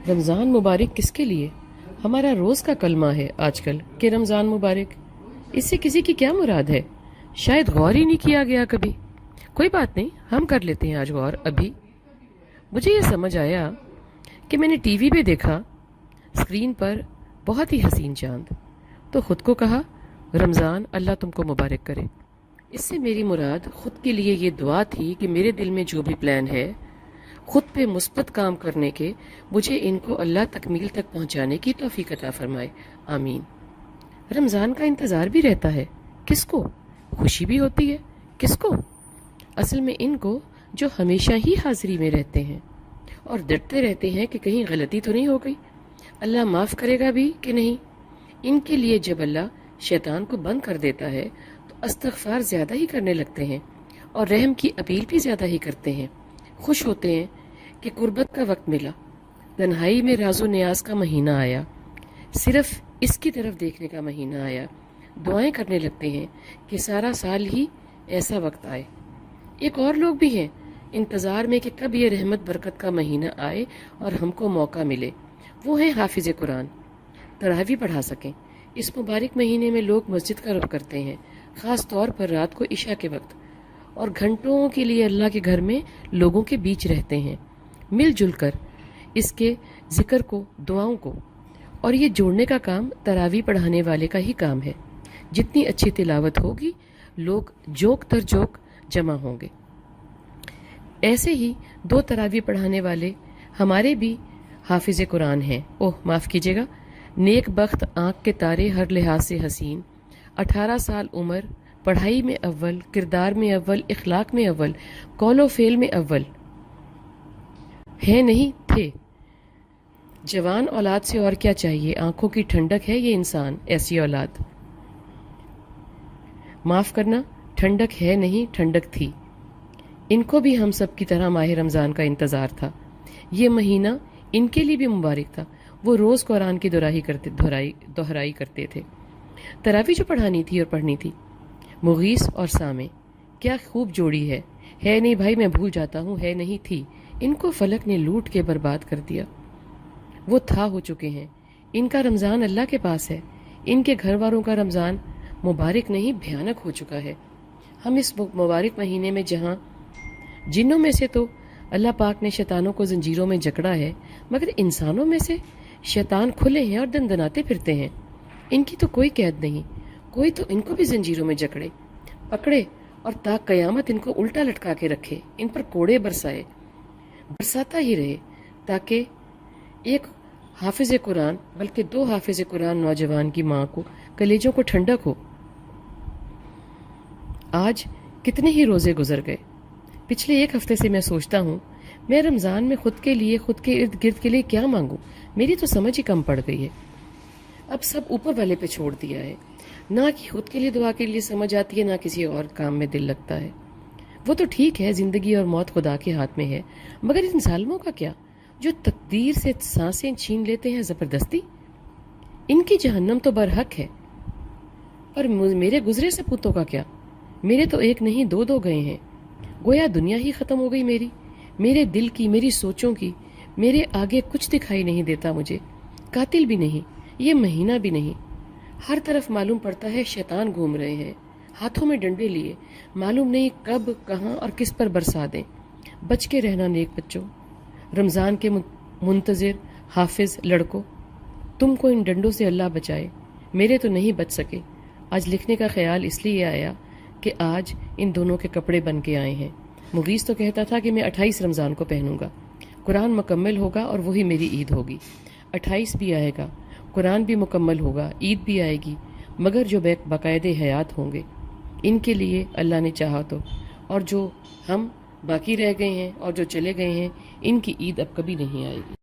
رمضان مبارک کس کے لیے؟ ہمارا روز کا کلمہ ہے آج کل کہ رمضان مبارک. اس سے کسی کی کیا مراد ہے؟ شاید غور ہی نہیں کیا گیا کبھی. کوئی بات نہیں، ہم کر لیتے ہیں آج غور. ابھی مجھے یہ سمجھ آیا کہ میں نے ٹی وی پہ دیکھا اسکرین پر بہت ہی حسین چاند، تو خود کو کہا رمضان اللہ تم کو مبارک کرے. اس سے میری مراد خود کے لیے یہ دعا تھی کہ میرے دل میں جو بھی پلان ہے خود پہ مثبت کام کرنے کے، مجھے ان کو اللہ تکمیل تک پہنچانے کی توفیق عطا فرمائے. آمین. رمضان کا انتظار بھی رہتا ہے. کس کو؟ خوشی بھی ہوتی ہے. کس کو؟ اصل میں ان کو جو ہمیشہ ہی حاضری میں رہتے ہیں اور ڈرتے رہتے ہیں کہ کہیں غلطی تو نہیں ہو گئی، اللہ معاف کرے گا بھی کہ نہیں. ان کے لیے جب اللہ شیطان کو بند کر دیتا ہے تو استغفار زیادہ ہی کرنے لگتے ہیں اور رحم کی اپیل بھی زیادہ ہی کرتے ہیں. خوش ہوتے ہیں کہ قربت کا وقت ملا، تنہائی میں راز و نیاز کا مہینہ آیا، صرف اس کی طرف دیکھنے کا مہینہ آیا. دعائیں کرنے لگتے ہیں کہ سارا سال ہی ایسا وقت آئے. ایک اور لوگ بھی ہیں انتظار میں کہ کب یہ رحمت برکت کا مہینہ آئے اور ہم کو موقع ملے. وہ ہیں حافظ قرآن، تراویح پڑھا سکیں. اس مبارک مہینے میں لوگ مسجد کا رخ کرتے ہیں، خاص طور پر رات کو عشاء کے وقت، اور گھنٹوں کے لیے اللہ کے گھر میں لوگوں کے بیچ رہتے ہیں مل جل کر اس کے ذکر کو، دعاؤں کو. اور یہ جوڑنے کا کام تراویح پڑھانے والے کا ہی کام ہے. جتنی اچھی تلاوت ہوگی لوگ جوک تر جوک جمع ہوں گے. ایسے ہی 2 تراویح پڑھانے والے ہمارے بھی حافظ قرآن ہیں. معاف کیجیے گا، نیک بخت، آنکھ کے تارے، ہر لحاظ سے حسین، 18 سال عمر، پڑھائی میں اول، کردار میں اول، اخلاق میں اول، قول و فعل میں اول ہے، نہیں تھے. جوان اولاد سے اور کیا چاہیے؟ آنکھوں کی ٹھنڈک ہے یہ انسان، ایسی اولاد. معاف کرنا، ٹھنڈک ہے نہیں، ٹھنڈک تھی. ان کو بھی ہم سب کی طرح ماہ رمضان کا انتظار تھا. یہ مہینہ ان کے لیے بھی مبارک تھا. وہ روز قرآن کی دہرائی کرتے تھے. تراویح جو پڑھانی تھی اور پڑھنی تھی. مغیث اور سامع، کیا خوب جوڑی ہے. ہے نہیں بھائی، میں بھول جاتا ہوں، ہے نہیں تھی. ان کو فلک نے لوٹ کے برباد کر دیا. وہ تھا ہو چکے ہیں. ان کا رمضان اللہ کے پاس ہے. ان کے گھر والوں کا رمضان مبارک نہیں، بھیانک ہو چکا ہے. ہم اس مبارک مہینے میں جہاں جنوں میں سے تو اللہ پاک نے شیطانوں کو زنجیروں میں جکڑا ہے، مگر انسانوں میں سے شیطان کھلے ہیں اور دندناتے پھرتے ہیں. ان کی تو کوئی قید نہیں. کوئی تو ان کو بھی زنجیروں میں جکڑے، پکڑے اور تا قیامت ان کو الٹا لٹکا کے رکھے، ان پر کوڑے برساتا ہی رہے، تاکہ ایک حافظ قرآن بلکہ 2 حافظ قرآن نوجوان کی ماں کو کلیجوں کو ٹھنڈک ہو. آج کتنے ہی روزے گزر گئے. پچھلے 1 ہفتے سے میں سوچتا ہوں میں رمضان میں خود کے لیے، خود کے ارد گرد کے لیے کیا مانگوں. میری تو سمجھ ہی کم پڑ گئی ہے. اب سب اوپر والے پہ چھوڑ دیا ہے. نہ کہ خود کے لیے دعا کے لیے سمجھ آتی ہے، نہ کسی اور کام میں دل لگتا ہے. وہ تو ٹھیک ہے، زندگی اور موت خدا کے ہاتھ میں ہے، مگر ان ظالموں کا کیا جو تقدیر سے سانسیں چھین لیتے ہیں زبردستی؟ ان کی جہنم تو برحق ہے. پر میرے گزرے سپوتوں کا کیا؟ میرے تو 1 نہیں 2 گئے ہیں. گویا دنیا ہی ختم ہو گئی میرے دل کی، میری سوچوں کی. میرے آگے کچھ دکھائی نہیں دیتا مجھے. قاتل بھی نہیں، یہ مہینہ بھی نہیں. ہر طرف معلوم پڑتا ہے شیطان گھوم رہے ہیں ہاتھوں میں ڈنڈے لیے. معلوم نہیں کب، کہاں اور کس پر برسا دیں. بچ کے رہنا نیک بچوں، رمضان کے منتظر حافظ لڑکوں. تم کو ان ڈنڈوں سے اللہ بچائے. میرے تو نہیں بچ سکے. آج لکھنے کا خیال اس لیے آیا کہ آج ان دونوں کے کپڑے بن کے آئے ہیں. مغیث تو کہتا تھا کہ میں 28 رمضان کو پہنوں گا، قرآن مکمل ہوگا اور وہی میری عید ہوگی. 28 بھی آئے گا، قرآن بھی مکمل ہوگا، عید بھی آئے گی، مگر جو باقاعدہ حیات ہوں گے ان کے لیے اللہ نے چاہا تو. اور جو ہم باقی رہ گئے ہیں اور جو چلے گئے ہیں، ان کی عید اب کبھی نہیں آئے گی.